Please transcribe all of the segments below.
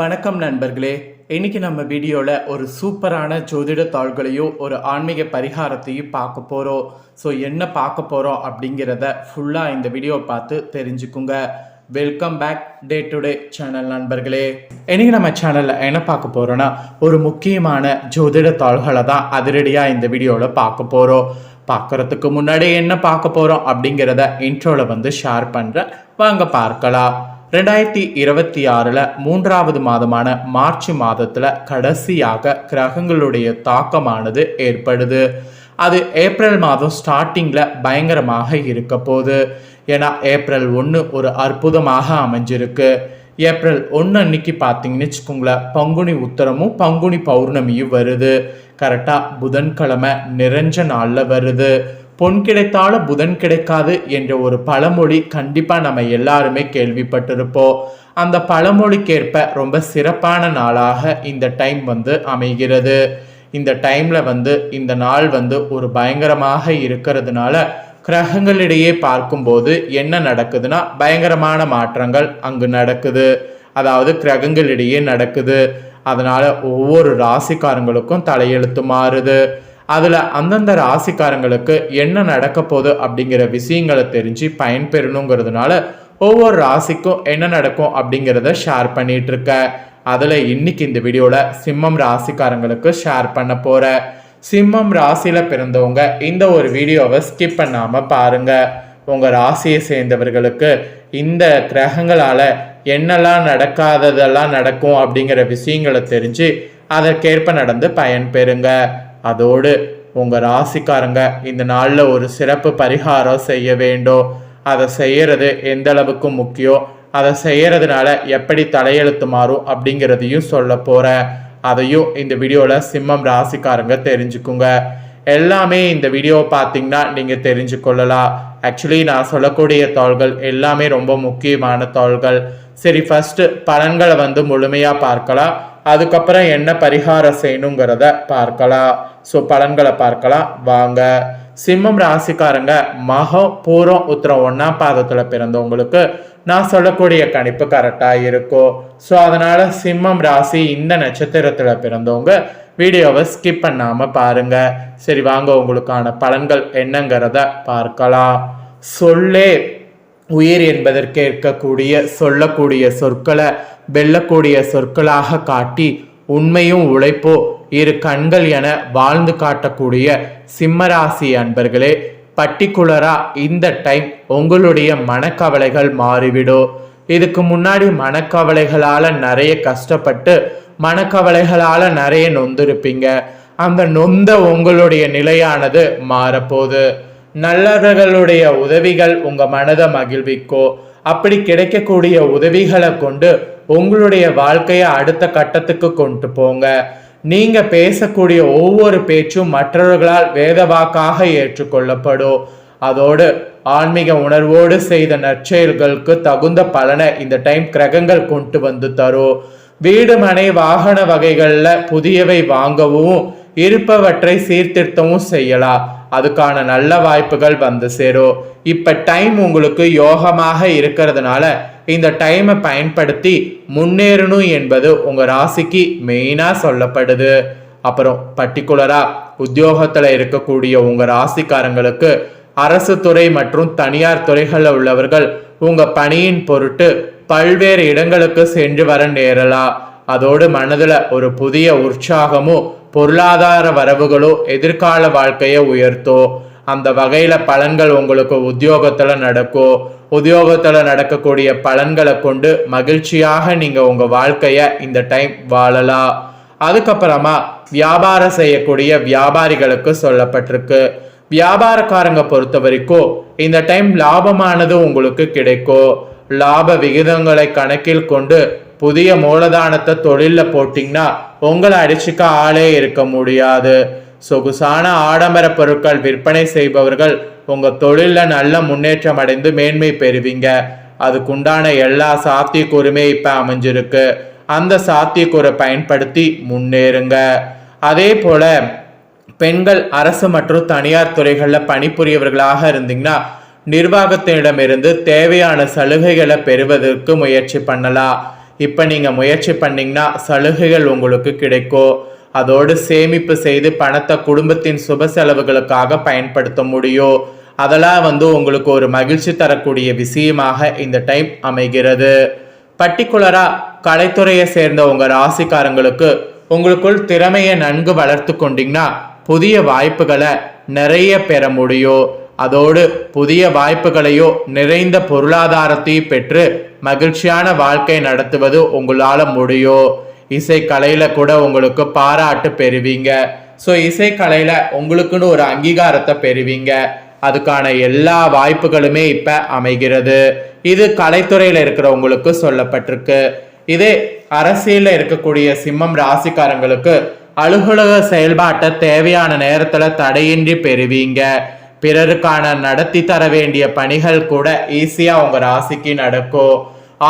வணக்கம் நண்பர்களே. இன்னைக்கு நம்ம வீடியோவில் ஒரு சூப்பரான ஜோதிட தாள்களையும் ஒரு ஆன்மீக பரிகாரத்தையும் பார்க்க போகிறோம். ஸோ என்ன பார்க்க போகிறோம் அப்படிங்கிறத ஃபுல்லாக இந்த வீடியோ பார்த்து தெரிஞ்சுக்குங்க. Welcome back day to day channel நண்பர்களே. இன்னைக்கு நம்ம சேனலில் என்ன பார்க்க போகிறோன்னா ஒரு முக்கியமான ஜோதிட தாள்களை தான் அதிரடியாக இந்த வீடியோவில் பார்க்க போகிறோம். பார்க்குறதுக்கு முன்னாடி என்ன பார்க்க போகிறோம் அப்படிங்கிறத இன்ட்ரோவில் ஷேர் பண்ணுறேன், வாங்க பார்க்கலாம். 2026 மூன்றாவது மாதமான மார்ச் மாதத்தில் கடைசியாக கிரகங்களுடைய தாக்கமானது ஏற்படுது. அது ஏப்ரல் மாதம் ஸ்டார்டிங்கில் பயங்கரமாக இருக்க போகுது. ஏன்னா ஏப்ரல் 1 ஒரு அற்புதமாக அமைஞ்சிருக்கு. ஏப்ரல் 1 அன்னைக்கு பார்த்தீங்கன்னு வச்சுக்கோங்களேன், பங்குனி உத்தரமும் பங்குனி பௌர்ணமியும் வருது. கரெக்டாக புதன்கிழமை நிறைஞ்ச நாளில் வருது. பொன் கிடைத்தாலும் புதன் கிடைக்காது என்ற ஒரு பழமொழி கண்டிப்பாக நம்ம எல்லாருமே கேள்விப்பட்டிருப்போம். அந்த பழமொழிக்கேற்ப ரொம்ப சிறப்பான நாளாக இந்த டைம் அமைகிறது. இந்த டைமில் இந்த நாள் ஒரு பயங்கரமாக இருக்கிறதுனால கிரகங்களிடையே பார்க்கும்போது என்ன நடக்குதுன்னா பயங்கரமான மாற்றங்கள் அங்கு நடக்குது. அதாவது கிரகங்களிடையே நடக்குது. அதனால் ஒவ்வொரு ராசிக்காரங்களுக்கும் தலையெழுத்து மாறுது. அதில் அந்தந்த ராசிக்காரங்களுக்கு என்ன நடக்க போகுது அப்படிங்கிற விஷயங்களை தெரிஞ்சு பயன்பெறணுங்கிறதுனால ஒவ்வொரு ராசிக்கும் என்ன நடக்கும் அப்படிங்கிறத ஷேர் பண்ணிட்டு இருக்கேன். அதில் இன்னைக்கு இந்த வீடியோவில் சிம்மம் ராசிக்காரங்களுக்கு ஷேர் பண்ண போகிறேன். சிம்மம் ராசியில் பிறந்தவங்க இந்த ஒரு வீடியோவை ஸ்கிப் பண்ணாமல் பாருங்கள். உங்கள் ராசியை சேர்ந்தவர்களுக்கு இந்த கிரகங்களால் என்னெல்லாம் நடக்காததெல்லாம் நடக்கும் அப்படிங்கிற விஷயங்களை தெரிஞ்சு அதற்கேற்ப நடந்து பயன்பெறுங்க. அதோடு உங்கள் ராசிக்காரங்க இந்த நாளில் ஒரு சிறப்பு பரிகாரம் செய்ய வேண்டும். அதை செய்கிறது எந்த அளவுக்கு முக்கியம், அதை செய்கிறதுனால எப்படி தலையெழுத்து மாறும் அப்படிங்கிறதையும் சொல்ல போகிறேன். அதையும் இந்த வீடியோவில் சிம்மம் ராசிக்காரங்க தெரிஞ்சுக்குங்க. எல்லாமே இந்த வீடியோவை பார்த்தீங்கன்னா நீங்கள் தெரிஞ்சு கொள்ளலாம். ஆக்சுவலி நான் சொல்லக்கூடிய தாள்கள் எல்லாமே ரொம்ப முக்கியமான தாள்கள். சரி, ஃபஸ்ட்டு பலன்களை முழுமையாக பார்க்கலாம். அதுக்கப்புறம் என்ன பரிகாரம் செய்யணுங்கிறத பார்க்கலாம். ஸோ பலன்களை பார்க்கலாம் வாங்க. சிம்மம் ராசிக்காரங்க மகம் பூரம் உத்திரம் 1ஆம் பாதத்தில் பிறந்தவங்களுக்கு நான் சொல்லக்கூடிய கணிப்பு கரெக்டாக இருக்கும். ஸோ அதனால் சிம்மம் ராசி இந்த நட்சத்திரத்தில் பிறந்தவங்க வீடியோவை ஸ்கிப் பண்ணாமல் பாருங்க. சரி வாங்க, உங்களுக்கான பலன்கள் என்னங்கிறத பார்க்கலாம். சொல்லே உயிர் என்பதற்கு இருக்கக்கூடிய சொல்லக்கூடிய சொற்களை வெல்லக்கூடிய சொற்களாக காட்டி உண்மையும் உழைப்போ இரு கண்கள் என வாழ்ந்து காட்டக்கூடிய சிம்மராசி அன்பர்களே, பர்டிகுலரா இந்த டைம் உங்களுடைய மனக்கவலைகள் மாறிவிடும். இதுக்கு முன்னாடி மனக்கவலைகளால் நிறைய கஷ்டப்பட்டு மனக்கவலைகளால் நிறைய நொந்திருப்பீங்க. அந்த நொந்த உங்களுடைய நிலையானது மாறப்போகுது. நல்லவர்களுடைய உதவிகள் உங்கள் மனதை மகிழ்விக்கோ. அப்படி கிடைக்கக்கூடிய உதவிகளை கொண்டு உங்களுடைய வாழ்க்கையை அடுத்த கட்டத்துக்கு கொண்டு போங்க. நீங்க பேசக்கூடிய ஒவ்வொரு பேச்சும் மற்றவர்களால் வேதவாக்காக ஏற்றுக்கொள்ளப்படும். அதோடு ஆன்மீக உணர்வோடு செய்த நற்செயல்களுக்கு தகுந்த பலனை இந்த டைம் கிரகங்கள் கொண்டு தரும். வீடு மனை வாகன வகைகளில் புதியவை வாங்கவும் இருப்பவற்றை சீர்திருத்தமும் செய்யலாம். அதுக்கான நல்ல வாய்ப்புகள் சேரும். இப்ப டைம் உங்களுக்கு யோகமாக இருக்கிறதுனால இந்த டைமை பயன்படுத்தி முன்னேறணும் என்பது உங்க ராசிக்கு மெயினா சொல்லப்படுது. அப்புறம் பர்டிகுலரா உத்தியோகத்துல இருக்கக்கூடிய உங்க ராசிக்காரங்களுக்கு அரசு துறை மற்றும் தனியார் துறைகளில் உள்ளவர்கள் உங்க பணியின் பொருட்டு பல்வேறு இடங்களுக்கு சென்று வர நேரலாம். அதோடு மனதுல ஒரு புதிய உற்சாகமும் பொருளாதார வரவுகளோ எதிர்கால வாழ்க்கையை உயர்த்தோ. அந்த வகையில பலன்கள் உங்களுக்கு உத்தியோகத்துல நடக்கும். உத்தியோகத்துல நடக்கக்கூடிய பலன்களை கொண்டு மகிழ்ச்சியாக நீங்க உங்க வாழ்க்கைய இந்த டைம் வாழலாம். அதுக்கப்புறமா வியாபாரம் செய்யக்கூடிய வியாபாரிகளுக்கு சொல்லப்பட்டிருக்கு. வியாபாரக்காரங்க பொறுத்த வரைக்கும் இந்த டைம் லாபமானது உங்களுக்கு கிடைக்கும். லாப விகிதங்களை கணக்கில் கொண்டு புதிய மூலதானத்தை தொழிலில் போட்டிங்கன்னா உங்களை அடிச்சுக்க ஆளே இருக்க முடியாது. சொகுசான ஆடம்பர பொருட்கள் விற்பனை செய்பவர்கள் உங்கள் தொழிலில் நல்ல முன்னேற்றம் அடைந்து மேன்மை பெறுவீங்க. அதுக்குண்டான எல்லா சாத்தியக்கூறுமே இப்போ அமைஞ்சிருக்கு. அந்த சாத்தியக்கூறை பயன்படுத்தி முன்னேறுங்க. அதே போல பெண்கள் அரசு மற்றும் தனியார் துறைகளில் பணிபுரியவர்களாக இருந்தீங்கன்னா நிர்வாகத்தினிடமிருந்து தேவையான சலுகைகளை பெறுவதற்கு முயற்சி பண்ணலாம். இப்போ நீங்கள் முயற்சி பண்ணிங்கன்னா சலுகைகள் உங்களுக்கு கிடைக்கும். அதோடு சேமிப்பு செய்து பணத்தை குடும்பத்தின் சுப செலவுகளுக்காக பயன்படுத்த முடியும். அதெல்லாம் உங்களுக்கு ஒரு மகிழ்ச்சி தரக்கூடிய விஷயமாக இந்த டைம் அமைகிறது. பர்டிகுலராக கலைத்துறையை சேர்ந்த உங்கள் ராசிக்காரங்களுக்கு உங்களுக்குள் திறமையை நன்கு வளர்த்து கொண்டீங்கன்னா புதிய வாய்ப்புகளை நிறைய பெற முடியும். அதோடு புதிய வாய்ப்புகளையோ நிறைந்த பொருளாதாரத்தையும் பெற்று மகிழ்ச்சியான வாழ்க்கை நடத்துவது உங்களால் முடியும். இசைக்கலையில் கூட உங்களுக்கு பாராட்டு பெறுவீங்க. ஸோ இசைக்கலையில் உங்களுக்குன்னு ஒரு அங்கீகாரத்தை பெறுவீங்க. அதுக்கான எல்லா வாய்ப்புகளுமே இப்போ அமைகிறது. இது கலைத்துறையில் இருக்கிறவங்களுக்கு சொல்லப்பட்டிருக்கு. இதே அரசியலில் இருக்கக்கூடிய சிம்மம் ராசிக்காரங்களுக்கு அலுவலக செயல்பாட்டை தேவையான நேரத்தில் தடையின்றி பெறுவீங்க. பிறருக்கான நடத்தி தர வேண்டிய பணிகள் கூட ஈஸியாக உங்கள் ராசிக்கு நடக்கும்.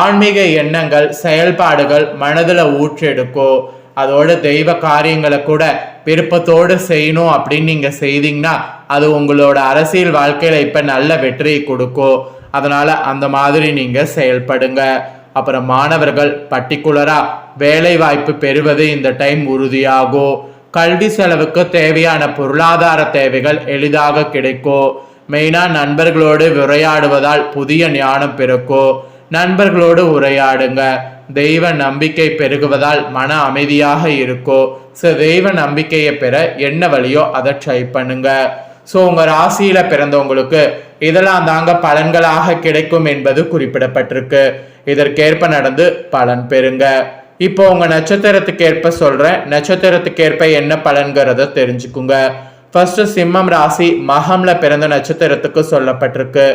ஆன்மீக எண்ணங்கள் செயல்பாடுகள் மனதில் ஊற்றெடுக்கும். அதோட தெய்வ காரியங்களை கூட விருப்பத்தோடு செய்யணும் அப்படின்னு நீங்கள் செய்தீங்கன்னா அது உங்களோட அரசியல் வாழ்க்கையில் இப்போ நல்ல வெற்றியை கொடுக்கும். அதனால் அந்த மாதிரி நீங்கள் செயல்படுங்க. அப்புறம் மாணவர்கள் பர்டிகுலராக வேலை வாய்ப்பு பெறுவது இந்த டைம் உறுதியாகும். கல்வி செலவுக்கு தேவையான பொருளாதார தேவைகள் எளிதாக கிடைக்கும். மெயினாக நண்பர்களோடு உரையாடுவதால் புதிய ஞானம் பிறக்கும். நண்பர்களோடு உரையாடுங்க. தெய்வ நம்பிக்கை பெருகுவதால் மன அமைதியாக இருக்கும். ஸோ தெய்வ நம்பிக்கையை பெற என்ன வழியோ அதை ட்ரை பண்ணுங்க. ஸோ உங்கள் ராசியில் பிறந்தவங்களுக்கு இதெல்லாம் தாங்க பலன்களாக கிடைக்கும் என்பது குறிப்பிடப்பட்டிருக்கு. இதற்கேற்ப நடந்து பலன் பெறுங்க. இப்போ உங்கள் நட்சத்திரத்துக்கு ஏற்ப சொல்கிறேன். நட்சத்திரத்துக்கு ஏற்ப என்ன பலன்கிறத தெரிஞ்சுக்குங்க. ஃபர்ஸ்ட் சிம்மம் ராசி மகம்ல பிறந்த நட்சத்திரத்துக்கு சொல்லப்பட்டிருக்கு.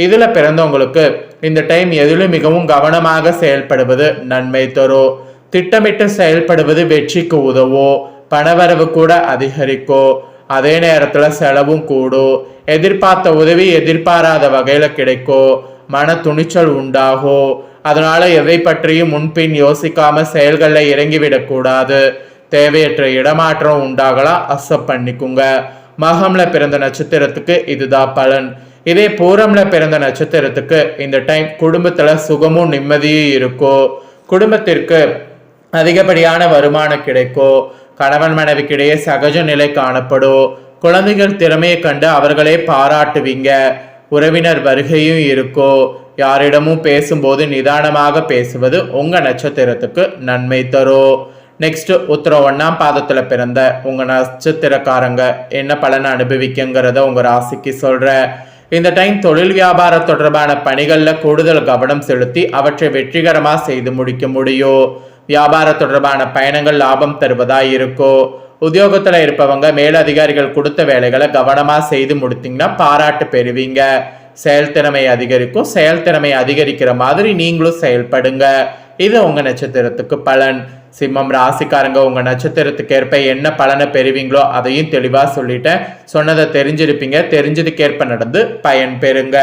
இதில் பிறந்தவங்களுக்கு இந்த டைம் எதிலும் மிகவும் கவனமாக செயல்படுவது நன்மை தரும். திட்டமிட்டு செயல்படுவது வெற்றிக்கு உதவும். பணவரவு கூட அதிகரிக்கும். அதே நேரத்தில் செலவும் கூடும். எதிர்பார்த்த உதவி எதிர்பாராத வகையில் கிடைக்கும். மன துணிச்சல் உண்டாகும். அதனால எதை பற்றியும் முன்பின் யோசிக்காம செயல்களில் இறங்கிவிடக்கூடாது. தேவையற்ற இடமாற்றம் உண்டாகலாம், அக்செப்ட் பண்ணிக்குங்க. மகம்ல பிறந்த நட்சத்திரத்துக்கு இதுதான் பலன். இதே பூரம்ல பிறந்த நட்சத்திரத்துக்கு இந்த டைம் குடும்பத்துல சுகமும் நிம்மதியும் இருக்கும். குடும்பத்திற்கு அதிகப்படியான வருமானம் கிடைக்கும். கணவன் மனைவிக்கிடையே சகஜ நிலை காணப்படும். குழந்தைகள் திறமையை கண்டு அவர்களே பாராட்டுவீங்க. உறவினர் வருகையும் இருக்கும். யாரிடமும் பேசும்போது நிதானமாக பேசுவது உங்க நட்சத்திரத்துக்கு நன்மை தரும். நெக்ஸ்ட் உத்திரம் 1ஆம் பாதத்துல பிறந்த உங்க நட்சத்திரக்காரங்க என்ன பலனை அனுபவிக்குங்கிறத உங்க ராசிக்கு சொல்ற. இந்த டைம் தொழில் வியாபார தொடர்பான பணிகளில் கூடுதல் கவனம் செலுத்தி அவற்றை வெற்றிகரமாக செய்து முடிக்க முடியும். வியாபார தொடர்பான பயணங்கள் லாபம் தருவதா இருக்கும். உத்தியோகத்தில் இருப்பவங்க மேலதிகாரிகள் கொடுத்த வேலைகளை கவனமாக செய்து முடித்தீங்கன்னா பாராட்டு பெறுவீங்க. செயல்திறமை அதிகரிக்கும். செயல்திறமை அதிகரிக்கிற மாதிரி நீங்களும் செயல்படுங்க. இது உங்க நட்சத்திரத்துக்கு பலன். சிம்மம் ராசிக்காரங்க உங்க நட்சத்திரத்துக்கு ஏற்ப என்ன பலனை பெறுவீங்களோ அதையும் தெளிவாக சொல்லிட்டேன். சொன்னதை தெரிஞ்சிருப்பீங்க. தெரிஞ்சதுக்கேற்ப நடந்து பயன் பெறுங்க.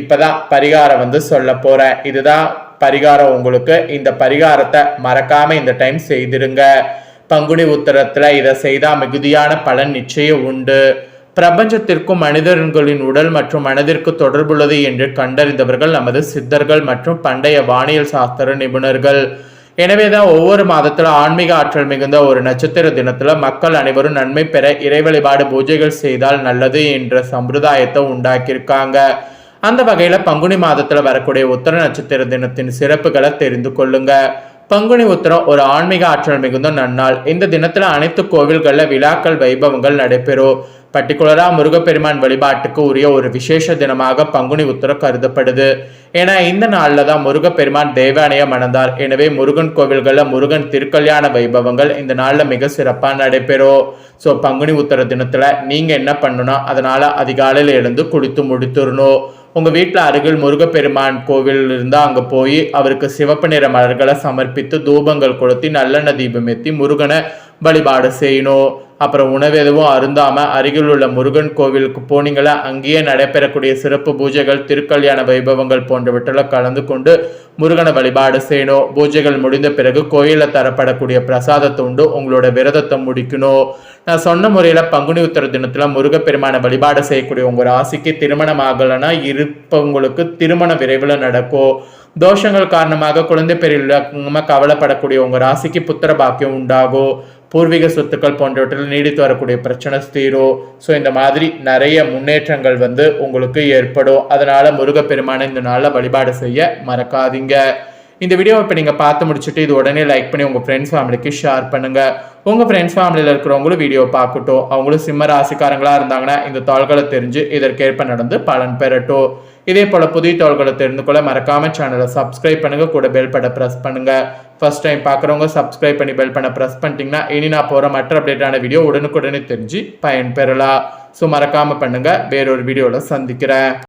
இப்பதான் பரிகாரம் சொல்ல போறேன். இதுதான் பரிகாரம் உங்களுக்கு. இந்த பரிகாரத்தை மறக்காம இந்த டைம் செய்திருங்க. பங்குனி உத்தரத்துல இதை செய்தா மிகுதியான பலன் நிச்சயம் உண்டு. பிரபஞ்சத்திற்கும் மனிதர்களின் உடல் மற்றும் மனதிற்கு தொடர்புள்ளது என்று கண்டறிந்தவர்கள் நமது சித்தர்கள் மற்றும் பண்டைய வானியல் சாஸ்திர நிபுணர்கள். எனவேதான் ஒவ்வொரு மாதத்துல ஆன்மீக ஆற்றல் மிகுந்த ஒரு நட்சத்திர தினத்துல மக்கள் அனைவரும் நன்மை பெற இறை வழிபாடு பூஜைகள் செய்தால் நல்லது என்ற சம்பிரதாயத்தை உண்டாக்கியிருக்காங்க. அந்த வகையில பங்குனி மாதத்துல வரக்கூடிய உத்தர நட்சத்திர தினத்தின் சிறப்புகளை தெரிந்து கொள்ளுங்க. பங்குனி உத்தரம் ஒரு ஆன்மீக ஆற்றல் மிகுந்த நன்னாள். இந்த தினத்துல அனைத்து கோவில்கள்ல விழாக்கள் வைபவங்கள் நடைபெறும். பர்டிகுலரா முருகப்பெருமான் வழிபாட்டுக்கு உரிய ஒரு விசேஷ தினமாக பங்குனி உத்தரம் கருதப்படுது. ஏன்னா இந்த நாள்ல தான் முருகப்பெருமான் தேவானைய மணந்தார். எனவே முருகன் கோவில்கள்ல முருகன் திருக்கல்யாண வைபவங்கள் இந்த நாள்ல மிக சிறப்பாக நடைபெறும். ஸோ பங்குனி உத்தர தினத்துல நீங்க என்ன பண்ணணும், அதனால அதிகாலையில் எழுந்து குளித்து முடித்துடணும். உங்க வீட்டில் அருகில் முருகப்பெருமான் கோவில் இருந்தால் அங்கே போய் அவருக்கு சிவப்பு நிற மலர்களை சமர்ப்பித்து தூபங்கள் கொளுத்தி நல்லெண்ணெய் தீபம் ஏற்றி முருகனை வழிபாடு செய்யணும். அப்புறம் உணவு எதுவும் அருந்தாம அருகில் உள்ள முருகன் கோவிலுக்கு போனீங்களா, அங்கேயே நடைபெறக்கூடிய சிறப்பு பூஜைகள் திருக்கல்யாண வைபவங்கள் போன்றவற்றில் கலந்து கொண்டு முருகனை வழிபாடு செய்யணும். பூஜைகள் முடிந்த பிறகு கோயிலில் தரப்படக்கூடிய பிரசாதத்தை உண்டு உங்களோட விரதத்தை முடிக்கணும். நான் சொன்ன முறையில் பங்குனி உத்திர தினத்தில் முருகப்பெருமானை வழிபாடு செய்யக்கூடிய உங்கள் ராசிக்கு திருமணம் ஆகலைன்னா இருப்பவங்களுக்கு திருமணம் விரைவில் நடக்கும். தோஷங்கள் காரணமாக குழந்தை பேர் இல்லாம கவலைப்படக்கூடிய உங்கள் ராசிக்கு புத்திர பாக்கியம் உண்டாகும். பூர்வீக சொத்துக்கள் போன்றவற்றில் நீடித்து வரக்கூடிய பிரச்சனை தீரும். ஸோ இந்த மாதிரி நிறைய முன்னேற்றங்கள் உங்களுக்கு ஏற்படும். அதனால முருகப்பெருமானை இந்த நாளில் வழிபாடு செய்ய மறக்காதீங்க. இந்த வீடியோவை இப்போ நீங்கள் பார்த்து முடிச்சுட்டு இது உடனே லைக் பண்ணி உங்கள் ஃப்ரெண்ட்ஸ் ஃபேமிலிக்கு ஷேர் பண்ணுங்கள். உங்கள் ஃப்ரெண்ட்ஸ் ஃபேமிலியில் இருக்கிறவங்களும் வீடியோ பார்க்கட்டும். அவங்களும் சிம்ம ராசிக்காரங்களாக இருந்தாங்கன்னா இந்த தாள்களை தெரிஞ்சு இதற்கேற்ப நடந்து பலன் பெறட்டும். இதே போல் புதிய தாள்களை தெரிந்து கொள்ள மறக்காமல் சேனலை சப்ஸ்கிரைப் பண்ணுங்கள். கூட பெல் பட்டை ப்ரெஸ் பண்ணுங்கள். ஃபர்ஸ்ட் டைம் பார்க்குறவங்க சப்ஸ்கிரைப் பண்ணி பெல் பண்ண ப்ரெஸ் பண்ணிட்டீங்கன்னா இனி நான் போகிற மற்ற அப்டேட்டான வீடியோ உடனுக்குடனே தெரிஞ்சு பயன் பெறலாம். ஸோ மறக்காமல் பண்ணுங்கள். வேறொரு வீடியோவில் சந்திக்கிறேன்.